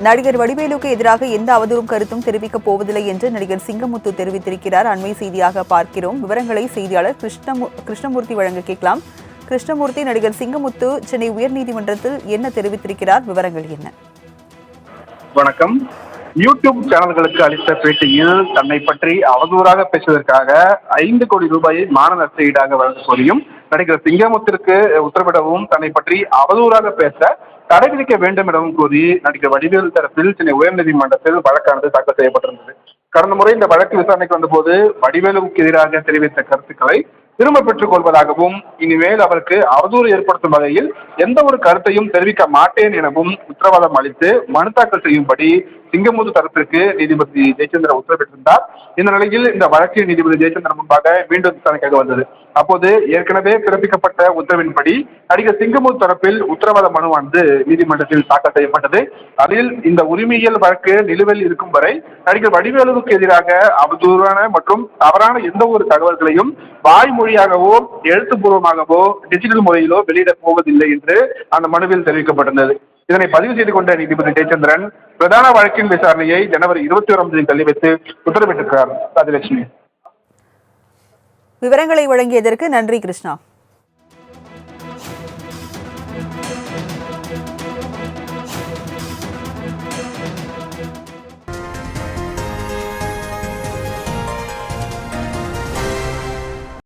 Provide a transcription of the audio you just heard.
நடிகர் வடிவேலுக்கு எதிராக எந்த அவதூறும் கருத்தும் தெரிவிக்கப் போவதில்லை என்று நடிகர் சிங்கமுத்து தெரிவித்திருக்கிறார். அண்மை செய்தியாக பார்க்கிறோம். விவரங்களை செய்தியாளர் கிருஷ்ணமூர்த்தி வழங்க கேட்கலாம். கிருஷ்ணமூர்த்தி, நடிகர் சிங்கமுத்து சென்னை உயர்நீதிமன்றத்தில் என்ன தெரிவித்திருக்கிறார்? விவரங்கள் என்ன? வணக்கம். யூடியூப் சேனல்களுக்கு அளித்த பேட்டியில் தன்னை பற்றி அவதூறாக பேசுவதற்காக 5 கோடி ரூபாயை மான நஷ்டஈடாக வழங்க கோரியும் நடிகர் சிங்கமுத்திற்கு உத்தரவிடவும் தன்னை பற்றி அவதூறாக பேச தடை விதிக்க வேண்டும் எனவும் கூறி நடிகர் வடிவேலு தரப்பில் சென்னை உயர்நீதிமன்றத்தில் வழக்கானது தாக்கல் செய்யப்பட்டிருந்தது. கடந்த முறை இந்த வழக்கு விசாரணைக்கு வந்தபோது வடிவேலுவுக்கு எதிராக தெரிவித்த கருத்துக்களை திரும்ப பெற்றுக் கொள்வதாகவும் இனிமேல் அவருக்கு அவதூறு ஏற்படுத்தும் வகையில் எந்த ஒரு கருத்தையும் தெரிவிக்க மாட்டேன் எனவும் உத்தரவாதம் அளித்து மனு தாக்கல் செய்யும்படி சிங்கமுத்து தரப்பிற்கு நீதிபதி ஜெயச்சந்திரன் உத்தரவிட்டிருந்தார். இந்த நிலையில் இந்த வழக்கு நீதிபதி ஜெயச்சந்திரன் முன்பாக மீண்டும் விசாரணைக்காக வந்தது. அப்போது ஏற்கனவே பிறப்பிக்கப்பட்ட உத்தரவின்படி நடிகர் சிங்கமுத்து தரப்பில் உத்தரவாத மனுவானது நீதிமன்றத்தில் தாக்கல் செய்யப்பட்டது. அதில் இந்த உரிமையியல் வழக்கு நிலுவையில் இருக்கும் வரை நடிகர் வடிவேலுவுக்கு எதிராக அவதூறான மற்றும் தவறான எந்த ஒரு தகவல்களையும் வாய்மொழியாகவோ எழுத்துப்பூர்வமாகவோ டிஜிட்டல் முறையிலோ வெளியிடப் போவதில்லை என்று அந்த மனுவில் தெரிவிக்கப்பட்டிருந்தது. இதனை பதிவு செய்து கொண்ட நீதிபதி ஜெயச்சந்திரன் பிரதான வழக்கின் விசாரணையை ஜனவரி 21ஆம் தேதி தள்ளி வைத்து உத்தரவிட்டிருக்கிறார். ராஜலட்சுமி, விவரங்களை வழங்கியதற்கு நன்றி கிருஷ்ணா.